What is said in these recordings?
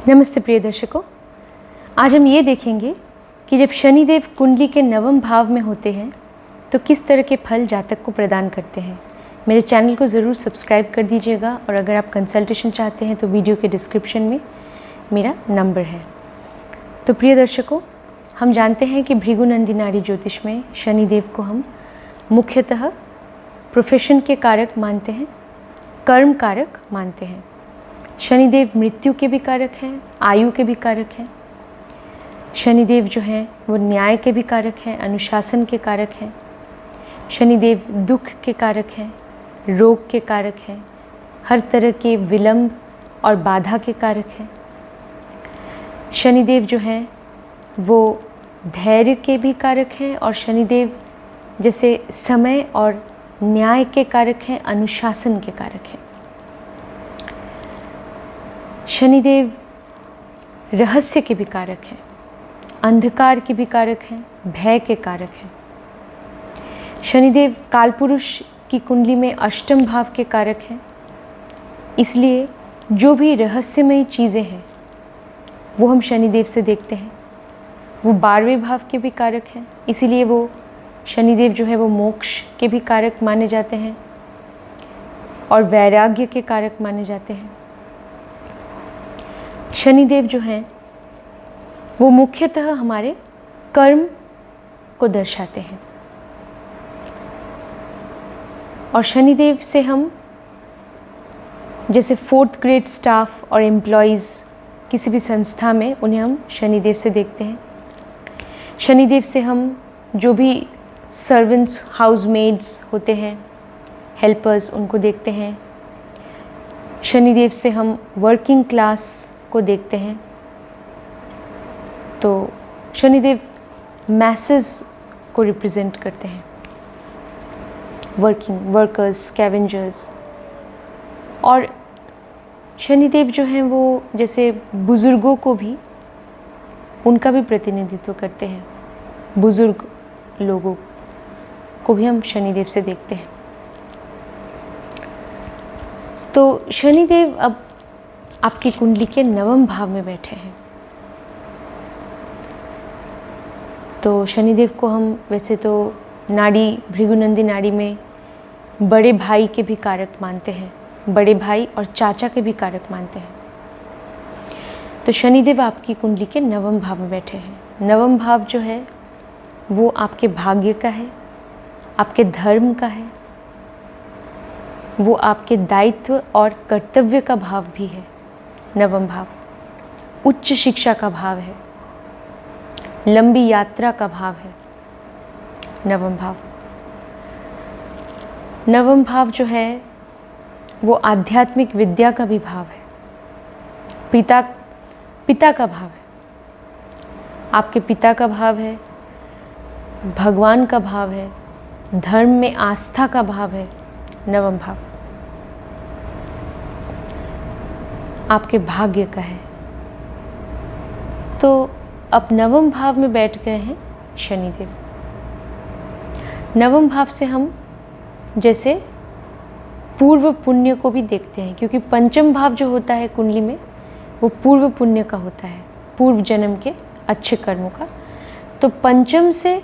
नमस्ते प्रिय दर्शकों, आज हम ये देखेंगे कि जब शनिदेव कुंडली के नवम भाव में होते हैं तो किस तरह के फल जातक को प्रदान करते हैं। मेरे चैनल को ज़रूर सब्सक्राइब कर दीजिएगा और अगर आप कंसल्टेशन चाहते हैं तो वीडियो के डिस्क्रिप्शन में मेरा नंबर है। तो प्रिय दर्शकों, हम जानते हैं कि भृगुनंदी नाड़ी ज्योतिष में शनिदेव को हम मुख्यतः प्रोफेशन के कारक मानते हैं, कर्म कारक मानते हैं। शनिदेव मृत्यु के भी कारक हैं, आयु के भी कारक हैं। शनिदेव जो हैं वो न्याय के भी कारक हैं, अनुशासन के कारक हैं। शनिदेव दुख के कारक हैं, रोग के कारक हैं, हर तरह के विलंब और बाधा के कारक हैं। शनिदेव जो हैं वो धैर्य के भी कारक हैं और शनिदेव जैसे समय और न्याय के कारक हैं, अनुशासन के कारक हैं। शनिदेव रहस्य के भी कारक हैं, अंधकार के भी कारक हैं, भय के कारक हैं। शनिदेव कालपुरुष की कुंडली में अष्टम भाव के कारक हैं, इसलिए जो भी रहस्यमयी चीज़ें हैं वो हम शनिदेव से देखते हैं। वो 12वें भाव के भी कारक हैं, इसीलिए वो शनिदेव जो है वो मोक्ष के भी कारक माने जाते हैं और वैराग्य के कारक माने जाते हैं। शनिदेव जो हैं वो मुख्यतः हमारे कर्म को दर्शाते हैं और शनिदेव से हम जैसे 4th ग्रेड स्टाफ और एम्प्लॉयज़ किसी भी संस्था में उन्हें हम शनिदेव से देखते हैं। शनिदेव से हम जो भी सर्वेंट्स, हाउसमेड्स होते हैं, हेल्पर्स, उनको देखते हैं। शनिदेव से हम वर्किंग क्लास को देखते हैं। तो शनिदेव मैसेस को रिप्रेजेंट करते हैं, वर्कर्स, स्कैवेंजर्स। और शनिदेव जो हैं वो जैसे बुज़ुर्गों को भी, उनका भी प्रतिनिधित्व करते हैं। बुज़ुर्ग लोगों को भी हम शनिदेव से देखते हैं। तो शनिदेव अब आपकी कुंडली के नवम भाव में बैठे हैं। तो शनिदेव को हम वैसे तो नाड़ी, भृगुनंदी नाड़ी में बड़े भाई के भी कारक मानते हैं, बड़े भाई और चाचा के भी कारक मानते हैं। तो शनिदेव आपकी कुंडली के नवम भाव में बैठे हैं। नवम भाव जो है वो आपके भाग्य का है, आपके धर्म का है, वो आपके दायित्व और कर्तव्य का भाव भी है। नवम भाव उच्च शिक्षा का भाव है, लंबी यात्रा का भाव है। नवम भाव, नवम भाव जो है वो आध्यात्मिक विद्या का भी भाव है, पिता का भाव है। आपके पिता का भाव है, भगवान का भाव है, धर्म में आस्था का भाव है। नवम भाव आपके भाग्य का है। तो अब नवम भाव में बैठ गए हैं शनिदेव। नवम भाव से हम जैसे पूर्व पुण्य को भी देखते हैं, क्योंकि पंचम भाव जो होता है कुंडली में वो पूर्व पुण्य का होता है, पूर्व जन्म के अच्छे कर्मों का। तो पंचम से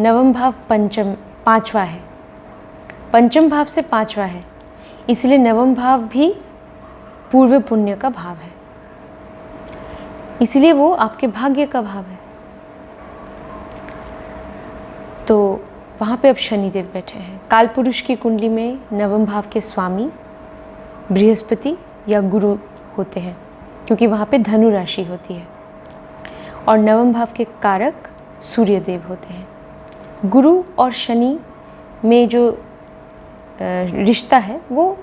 नवम भाव पांचवा है, पंचम भाव से पांचवा है, इसलिए नवम भाव भी पूर्व पुण्य का भाव है, इसलिए वो आपके भाग्य का भाव है। तो वहाँ पे अब शनिदेव बैठे हैं। कालपुरुष की कुंडली में नवम भाव के स्वामी बृहस्पति या गुरु होते हैं, क्योंकि वहाँ पे धनु राशि होती है, और नवम भाव के कारक सूर्यदेव होते हैं। गुरु और शनि में जो रिश्ता है वो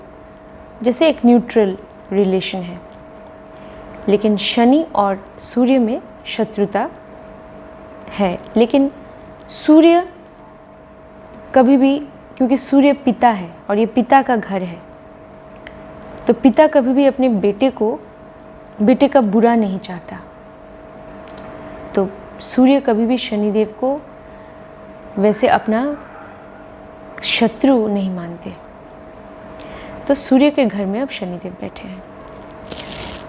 जैसे एक न्यूट्रल रिलेशन है, लेकिन शनि और सूर्य में शत्रुता है। लेकिन सूर्य कभी भी, क्योंकि सूर्य पिता है और ये पिता का घर है, तो पिता कभी भी अपने बेटे का बुरा नहीं चाहता। तो सूर्य कभी भी शनिदेव को वैसे अपना शत्रु नहीं मानते। तो सूर्य के घर में अब शनिदेव बैठे हैं।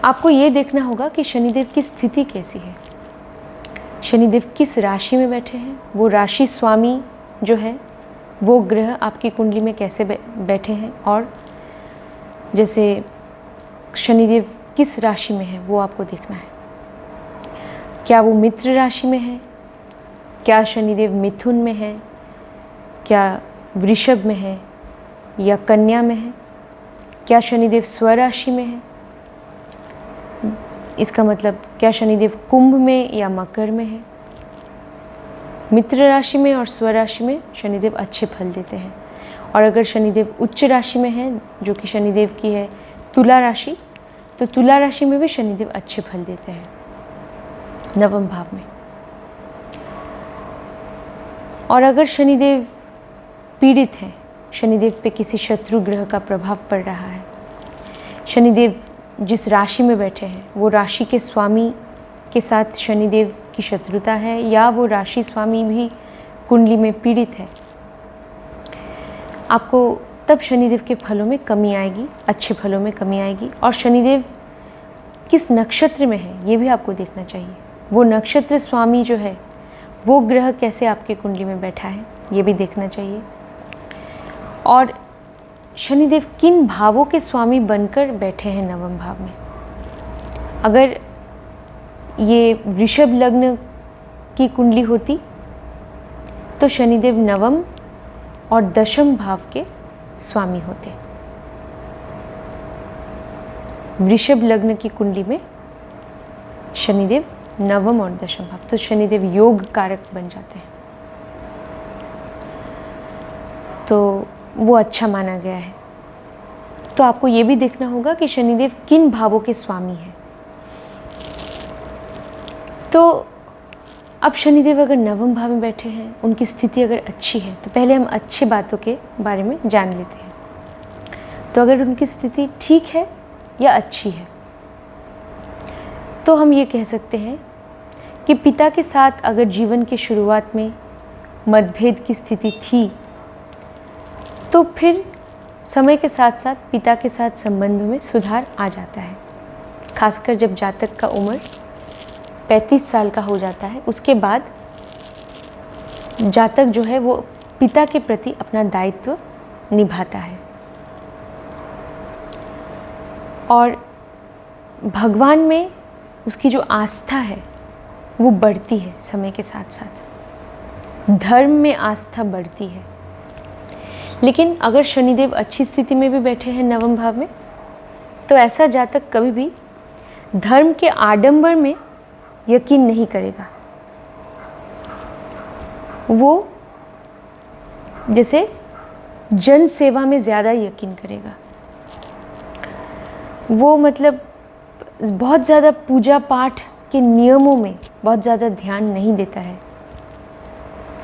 आपको ये देखना होगा कि शनिदेव की स्थिति कैसी है, शनिदेव किस राशि में बैठे हैं, वो राशि स्वामी जो है वो ग्रह आपकी कुंडली में कैसे बैठे हैं, और जैसे शनिदेव किस राशि में है वो आपको देखना है। क्या वो मित्र राशि में है, क्या शनिदेव मिथुन में है, क्या वृषभ में है या कन्या में है, क्या शनिदेव स्वराशि में है, इसका मतलब क्या शनिदेव कुंभ में या मकर में है। मित्र राशि में और स्वराशि में शनिदेव अच्छे फल देते हैं, और अगर शनिदेव उच्च राशि में है जो कि शनिदेव की है तुला राशि, तो तुला राशि में भी शनिदेव अच्छे फल देते हैं नवम भाव में। और अगर शनिदेव पीड़ित हैं, शनिदेव पे किसी शत्रु ग्रह का प्रभाव पड़ रहा है, शनिदेव जिस राशि में बैठे हैं वो राशि के स्वामी के साथ शनिदेव की शत्रुता है, या वो राशि स्वामी भी कुंडली में पीड़ित है, आपको तब शनिदेव के फलों में कमी आएगी, अच्छे फलों में कमी आएगी। और शनिदेव किस नक्षत्र में है ये भी आपको देखना चाहिए, वो नक्षत्र स्वामी जो है वो ग्रह कैसे आपके कुंडली में बैठा है ये भी देखना चाहिए। और शनिदेव किन भावों के स्वामी बनकर बैठे हैं नवम भाव में। अगर ये वृषभ लग्न की कुंडली होती तो शनिदेव नवम और दशम भाव के स्वामी होते। वृषभ लग्न की कुंडली में शनिदेव नवम और दशम भाव, तो शनिदेव योग कारक बन जाते हैं, तो वो अच्छा माना गया है। तो आपको ये भी देखना होगा कि शनिदेव किन भावों के स्वामी हैं। तो अब शनिदेव अगर नवम भाव में बैठे हैं, उनकी स्थिति अगर अच्छी है, तो पहले हम अच्छी बातों के बारे में जान लेते हैं। तो अगर उनकी स्थिति ठीक है या अच्छी है, तो हम ये कह सकते हैं कि पिता के साथ अगर जीवन की शुरुआत में मतभेद की स्थिति थी, तो फिर समय के साथ साथ पिता के साथ संबंधों में सुधार आ जाता है। खासकर जब जातक का उम्र 35 साल का हो जाता है, उसके बाद जातक जो है वो पिता के प्रति अपना दायित्व निभाता है और भगवान में उसकी जो आस्था है वो बढ़ती है। समय के साथ साथ धर्म में आस्था बढ़ती है। लेकिन अगर शनिदेव अच्छी स्थिति में भी बैठे हैं नवम भाव में, तो ऐसा जातक कभी भी धर्म के आडंबर में यकीन नहीं करेगा। वो जैसे जन सेवा में ज़्यादा यकीन करेगा। वो मतलब बहुत ज़्यादा पूजा पाठ के नियमों में बहुत ज़्यादा ध्यान नहीं देता है।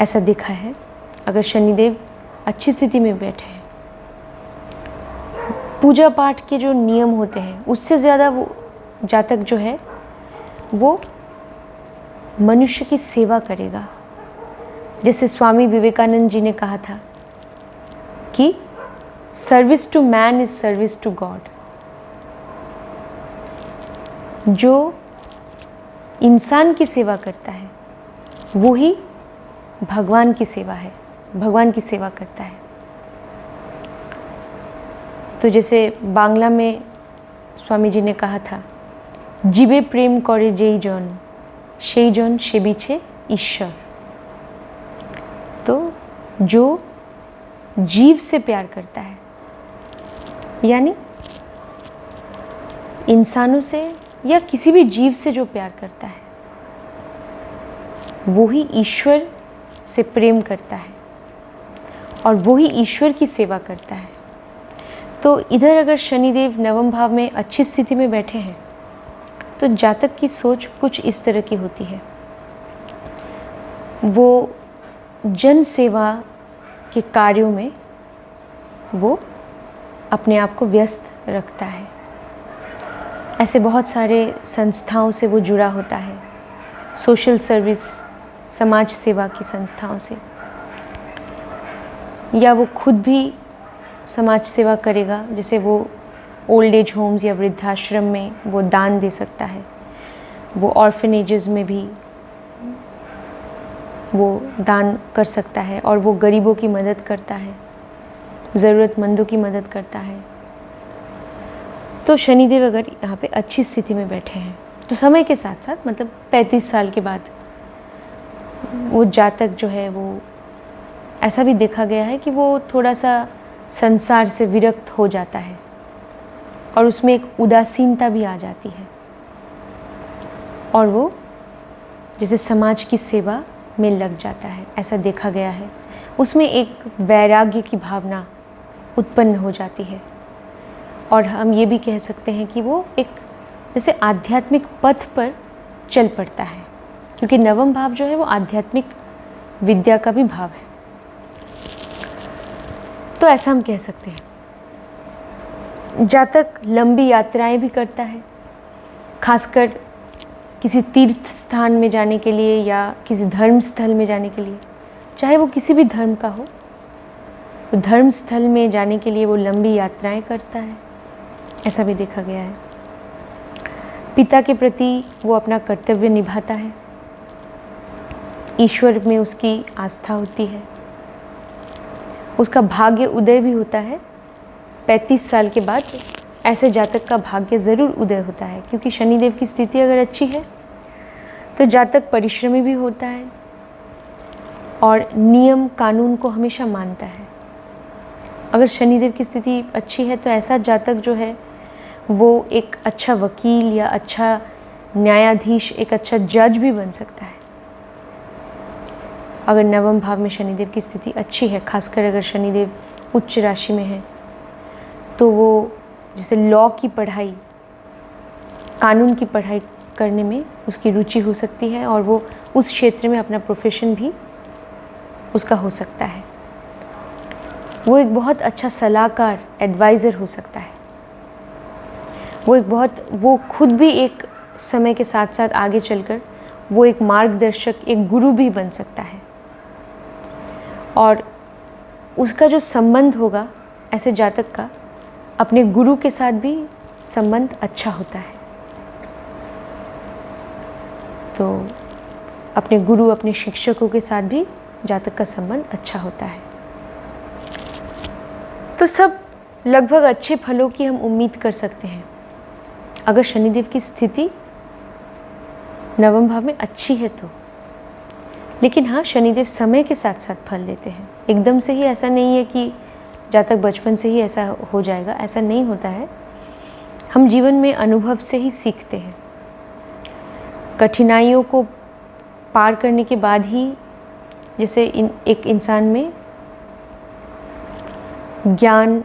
ऐसा देखा है अगर शनिदेव अच्छी स्थिति में बैठे हैं, पूजा पाठ के जो नियम होते हैं उससे ज़्यादा वो जातक जो है वो मनुष्य की सेवा करेगा। जैसे स्वामी विवेकानंद जी ने कहा था कि service to man is service to God. जो इंसान की सेवा करता है वो ही भगवान की सेवा है, भगवान की सेवा करता है। तो जैसे बांग्ला में स्वामी जी ने कहा था, जीवे प्रेम करे जेई जन সেই জন সেবিছে ईश्वर। तो जो जीव से प्यार करता है, यानी इंसानों से या किसी भी जीव से जो प्यार करता है वो ही ईश्वर से प्रेम करता है और वो ही ईश्वर की सेवा करता है। तो इधर अगर शनिदेव नवम भाव में अच्छी स्थिति में बैठे हैं तो जातक की सोच कुछ इस तरह की होती है। वो जन सेवा के कार्यों में वो अपने आप को व्यस्त रखता है। ऐसे बहुत सारे संस्थाओं से वो जुड़ा होता है, सोशल सर्विस, समाज सेवा की संस्थाओं से, या वो खुद भी समाज सेवा करेगा। जैसे वो ओल्ड एज होम्स या वृद्धाश्रम में वो दान दे सकता है, वो ऑर्फनेजेस में भी वो दान कर सकता है और वो गरीबों की मदद करता है, ज़रूरतमंदों की मदद करता है। तो शनिदेव अगर यहाँ पे अच्छी स्थिति में बैठे हैं तो समय के साथ साथ मतलब 35 साल के बाद वो जातक जो है वो ऐसा भी देखा गया है कि वो थोड़ा सा संसार से विरक्त हो जाता है और उसमें एक उदासीनता भी आ जाती है और वो जैसे समाज की सेवा में लग जाता है, ऐसा देखा गया है। उसमें एक वैराग्य की भावना उत्पन्न हो जाती है और हम ये भी कह सकते हैं कि वो एक जैसे आध्यात्मिक पथ पर चल पड़ता है, क्योंकि नवम भाव जो है वो आध्यात्मिक विद्या का भी भाव है। तो ऐसा हम कह सकते हैं। जातक लंबी यात्राएं भी करता है, खासकर किसी तीर्थ स्थान में जाने के लिए या किसी धर्म स्थल में जाने के लिए, चाहे वो किसी भी धर्म का हो, तो धर्म स्थल में जाने के लिए वो लंबी यात्राएं करता है, ऐसा भी देखा गया है। पिता के प्रति वो अपना कर्तव्य निभाता है, ईश्वर में उसकी आस्था होती है, उसका भाग्य उदय भी होता है। 35 साल के बाद ऐसे जातक का भाग्य ज़रूर उदय होता है, क्योंकि शनिदेव की स्थिति अगर अच्छी है तो जातक परिश्रमी भी होता है और नियम कानून को हमेशा मानता है। अगर शनिदेव की स्थिति अच्छी है तो ऐसा जातक जो है वो एक अच्छा वकील या अच्छा न्यायाधीश, एक अच्छा जज भी बन सकता है। अगर नवम भाव में शनिदेव की स्थिति अच्छी है, खासकर अगर शनिदेव उच्च राशि में है, तो वो जैसे लॉ की पढ़ाई, कानून की पढ़ाई करने में उसकी रुचि हो सकती है और वो उस क्षेत्र में अपना प्रोफेशन भी उसका हो सकता है। वो एक बहुत अच्छा सलाहकार, एडवाइज़र हो सकता है। वो खुद भी एक समय के साथ साथ आगे चलकर वो एक मार्गदर्शक, एक गुरु भी बन सकता है और उसका जो संबंध होगा ऐसे जातक का अपने गुरु के साथ भी संबंध अच्छा होता है। तो अपने गुरु, अपने शिक्षकों के साथ भी जातक का संबंध अच्छा होता है। तो सब लगभग अच्छे फलों की हम उम्मीद कर सकते हैं अगर शनिदेव की स्थिति नवम भाव में अच्छी है तो। लेकिन हाँ, शनिदेव समय के साथ साथ फल देते हैं। एकदम से ही ऐसा नहीं है कि जातक बचपन से ही ऐसा हो जाएगा, ऐसा नहीं होता है। हम जीवन में अनुभव से ही सीखते हैं। कठिनाइयों को पार करने के बाद ही जैसे एक इंसान में ज्ञान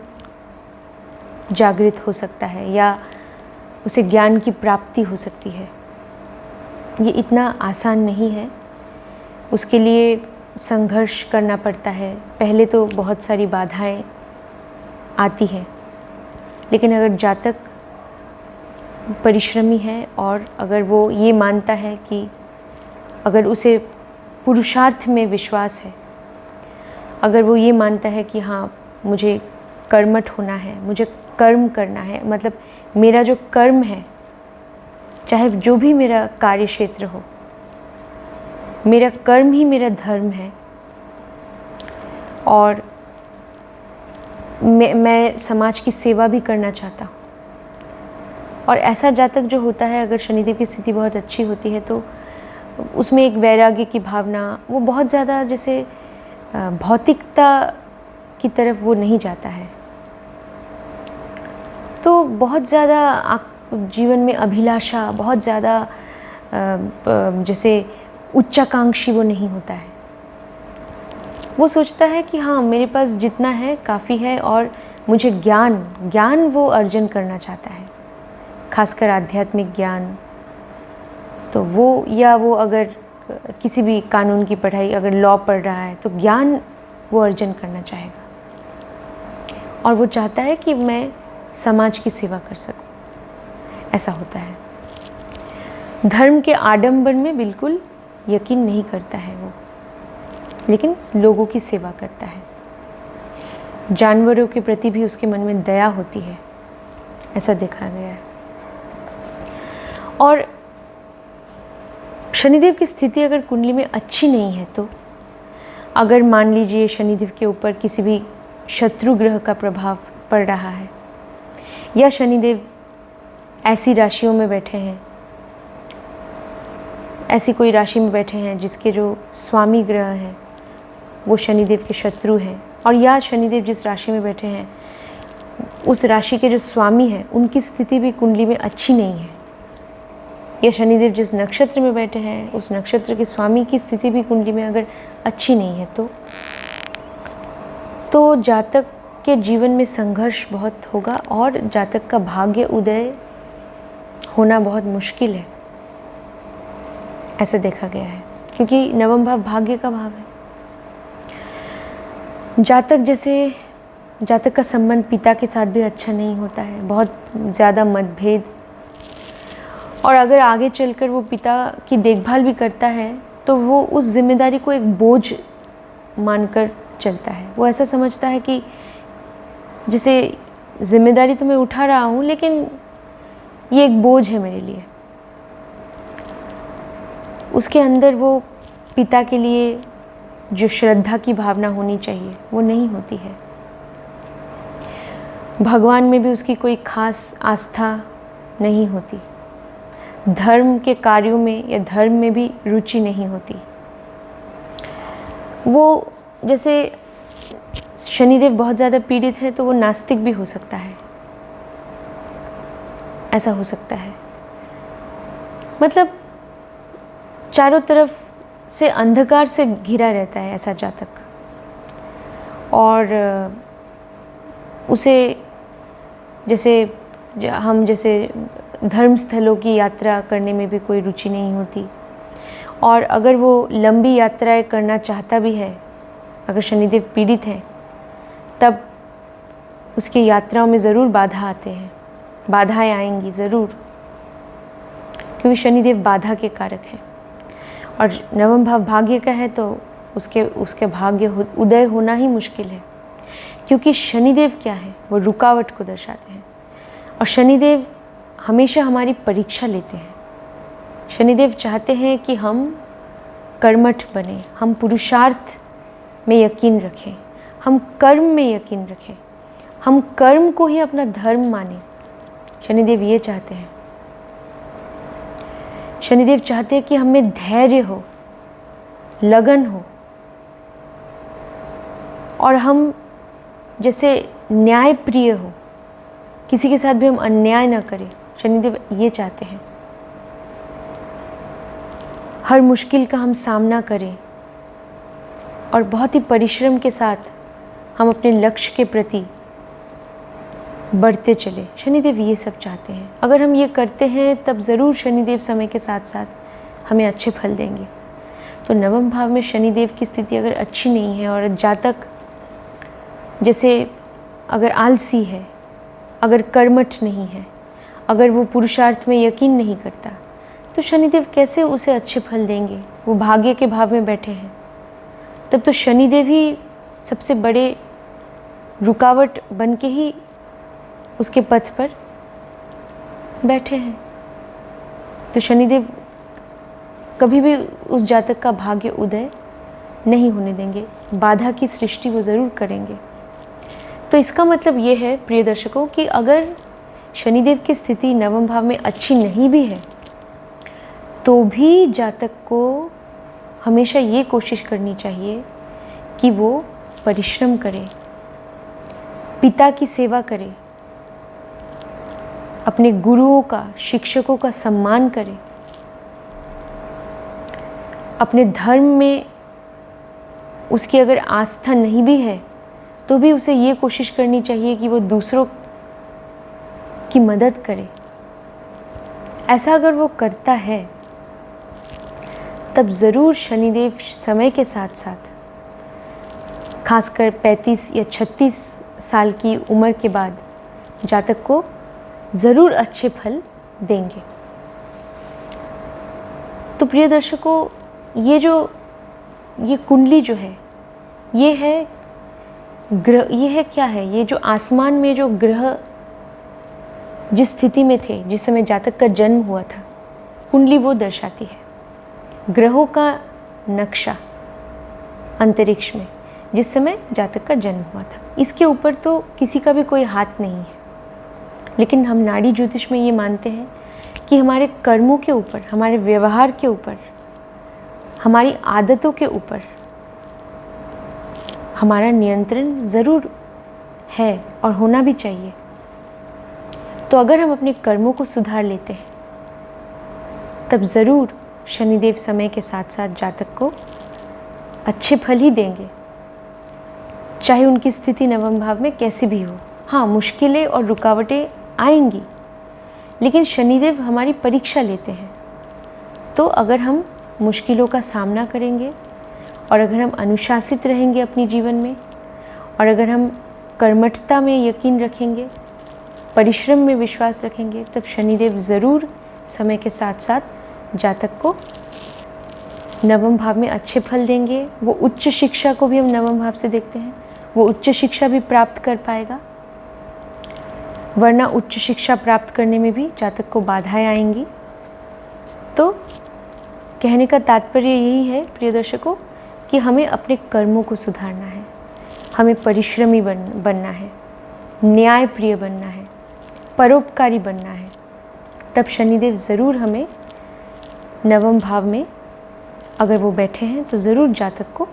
जागृत हो सकता है या उसे ज्ञान की प्राप्ति हो सकती है। ये इतना आसान नहीं है, उसके लिए संघर्ष करना पड़ता है। पहले तो बहुत सारी बाधाएं आती हैं, लेकिन अगर जातक परिश्रमी है और अगर वो ये मानता है कि अगर उसे पुरुषार्थ में विश्वास है, अगर वो ये मानता है कि हाँ मुझे कर्मठ होना है, मुझे कर्म करना है, मतलब मेरा जो कर्म है, चाहे जो भी मेरा कार्य क्षेत्र हो, मेरा कर्म ही मेरा धर्म है और मैं समाज की सेवा भी करना चाहता हूँ। और ऐसा जातक जो होता है, अगर शनिदेव की स्थिति बहुत अच्छी होती है तो उसमें एक वैराग्य की भावना, वो बहुत ज़्यादा जैसे भौतिकता की तरफ वो नहीं जाता है। तो बहुत ज़्यादा जीवन में अभिलाषा, बहुत ज़्यादा जैसे उच्चाकांक्षी वो नहीं होता है। वो सोचता है कि हाँ मेरे पास जितना है काफ़ी है और मुझे ज्ञान वो अर्जन करना चाहता है, खासकर आध्यात्मिक ज्ञान। तो वो अगर किसी भी कानून की पढ़ाई, अगर लॉ पढ़ रहा है तो ज्ञान वो अर्जन करना चाहेगा और वो चाहता है कि मैं समाज की सेवा कर सकूं, ऐसा होता है। धर्म के आडंबर में बिल्कुल यकीन नहीं करता है वो, लेकिन लोगों की सेवा करता है। जानवरों के प्रति भी उसके मन में दया होती है, ऐसा देखा गया है। और शनिदेव की स्थिति अगर कुंडली में अच्छी नहीं है, तो अगर मान लीजिए शनिदेव के ऊपर किसी भी शत्रु ग्रह का प्रभाव पड़ रहा है, या शनिदेव ऐसी राशियों में बैठे हैं, ऐसी कोई राशि में बैठे हैं जिसके जो स्वामी ग्रह हैं वो शनिदेव के शत्रु हैं, और या शनिदेव जिस राशि में बैठे हैं उस राशि के जो स्वामी हैं उनकी स्थिति भी कुंडली में अच्छी नहीं है, या शनिदेव जिस नक्षत्र में बैठे हैं उस नक्षत्र के स्वामी की स्थिति भी कुंडली में अगर अच्छी नहीं है, तो जातक के जीवन में संघर्ष बहुत होगा और जातक का भाग्य उदय होना बहुत मुश्किल है, ऐसा देखा गया है। क्योंकि नवम भाव भाग्य का भाव है। जातक का संबंध पिता के साथ भी अच्छा नहीं होता है, बहुत ज़्यादा मतभेद, और अगर आगे चलकर वो पिता की देखभाल भी करता है तो वो उस जिम्मेदारी को एक बोझ मानकर चलता है। वो ऐसा समझता है कि जैसे जिम्मेदारी तो मैं उठा रहा हूँ लेकिन ये एक बोझ है मेरे लिए। उसके अंदर वो पिता के लिए जो श्रद्धा की भावना होनी चाहिए वो नहीं होती है। भगवान में भी उसकी कोई खास आस्था नहीं होती। धर्म के कार्यों में या धर्म में भी रुचि नहीं होती। वो जैसे शनिदेव बहुत ज़्यादा पीड़ित है तो वो नास्तिक भी हो सकता है, ऐसा हो सकता है। मतलब चारों तरफ से अंधकार से घिरा रहता है ऐसा जातक, और उसे जैसे धर्म स्थलों की यात्रा करने में भी कोई रुचि नहीं होती, और अगर वो लंबी यात्राएं करना चाहता भी है, अगर शनिदेव पीड़ित है तब उसकी यात्राओं में ज़रूर बाधाएं आएंगी ज़रूर, क्योंकि शनिदेव बाधा के कारक हैं। और नवम भाव भाग्य का है तो उसके भाग्य उदय होना ही मुश्किल है, क्योंकि शनिदेव क्या है, वो रुकावट को दर्शाते हैं। और शनिदेव हमेशा हमारी परीक्षा लेते हैं। शनिदेव चाहते हैं कि हम कर्मठ बने, हम पुरुषार्थ में यकीन रखें, हम कर्म में यकीन रखें, हम कर्म को ही अपना धर्म मानें। शनिदेव ये चाहते हैं। शनिदेव चाहते हैं कि हमें धैर्य हो, लगन हो, और हम जैसे न्यायप्रिय हो, किसी के साथ भी हम अन्याय ना करें। शनिदेव ये चाहते हैं। हर मुश्किल का हम सामना करें और बहुत ही परिश्रम के साथ हम अपने लक्ष्य के प्रति बढ़ते चले। शनिदेव ये सब चाहते हैं। अगर हम ये करते हैं तब ज़रूर शनिदेव समय के साथ साथ हमें अच्छे फल देंगे। तो नवम भाव में शनिदेव की स्थिति अगर अच्छी नहीं है और जातक जैसे अगर आलसी है, अगर कर्मठ नहीं है, अगर वो पुरुषार्थ में यकीन नहीं करता, तो शनिदेव कैसे उसे अच्छे फल देंगे। वो भाग्य के भाव में बैठे हैं, तब तो शनिदेव ही सबसे बड़े रुकावट बन के ही उसके पथ पर बैठे हैं। तो शनिदेव कभी भी उस जातक का भाग्य उदय नहीं होने देंगे, बाधा की सृष्टि वो ज़रूर करेंगे। तो इसका मतलब ये है प्रिय दर्शकों कि अगर शनिदेव की स्थिति नवम भाव में अच्छी नहीं भी है तो भी जातक को हमेशा ये कोशिश करनी चाहिए कि वो परिश्रम करे, पिता की सेवा करे, अपने गुरुओं का, शिक्षकों का सम्मान करे, अपने धर्म में उसकी अगर आस्था नहीं भी है तो भी उसे ये कोशिश करनी चाहिए कि वो दूसरों की मदद करे। ऐसा अगर वो करता है तब ज़रूर शनिदेव समय के साथ साथ, खासकर 35 या 36 साल की उम्र के बाद, जातक को ज़रूर अच्छे फल देंगे। तो प्रिय दर्शकों, ये कुंडली जो है, ये है क्या है, ये जो आसमान में जो ग्रह जिस स्थिति में थे, जिस समय जातक का जन्म हुआ था, कुंडली वो दर्शाती है। ग्रहों का नक्शा अंतरिक्ष में जिस समय जातक का जन्म हुआ था, इसके ऊपर तो किसी का भी कोई हाथ नहीं है। लेकिन हम नाड़ी ज्योतिष में ये मानते हैं कि हमारे कर्मों के ऊपर, हमारे व्यवहार के ऊपर, हमारी आदतों के ऊपर हमारा नियंत्रण ज़रूर है और होना भी चाहिए। तो अगर हम अपने कर्मों को सुधार लेते हैं तब ज़रूर शनिदेव समय के साथ साथ जातक को अच्छे फल ही देंगे, चाहे उनकी स्थिति नवम भाव में कैसी भी हो। हाँ, मुश्किलें और रुकावटें आएंगी, लेकिन शनिदेव हमारी परीक्षा लेते हैं। तो अगर हम मुश्किलों का सामना करेंगे और अगर हम अनुशासित रहेंगे अपने जीवन में, और अगर हम कर्मठता में यकीन रखेंगे, परिश्रम में विश्वास रखेंगे, तब शनिदेव ज़रूर समय के साथ साथ जातक को नवम भाव में अच्छे फल देंगे। वो उच्च शिक्षा को भी हम नवम भाव से देखते हैं, वो उच्च शिक्षा भी प्राप्त कर पाएगा, वरना उच्च शिक्षा प्राप्त करने में भी जातक को बाधाएं आएंगी। तो कहने का तात्पर्य यही है प्रिय दर्शकों कि हमें अपने कर्मों को सुधारना है, हमें परिश्रमी बनना है, न्यायप्रिय बनना है, परोपकारी बनना है। तब शनिदेव ज़रूर हमें नवम भाव में अगर वो बैठे हैं तो ज़रूर जातक को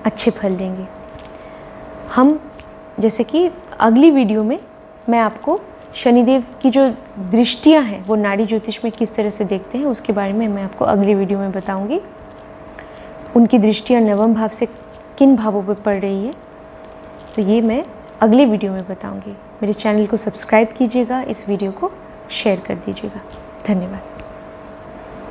अच्छे फल देंगे। हम जैसे कि अगली वीडियो में मैं आपको शनिदेव की जो दृष्टियां हैं वो नाड़ी ज्योतिष में किस तरह से देखते हैं उसके बारे में मैं आपको अगली वीडियो में बताऊंगी। उनकी दृष्टियां नवम भाव से किन भावों पर पड़ रही है, तो ये मैं अगले वीडियो में बताऊंगी। मेरे चैनल को सब्सक्राइब कीजिएगा, इस वीडियो को शेयर कर दीजिएगा। धन्यवाद।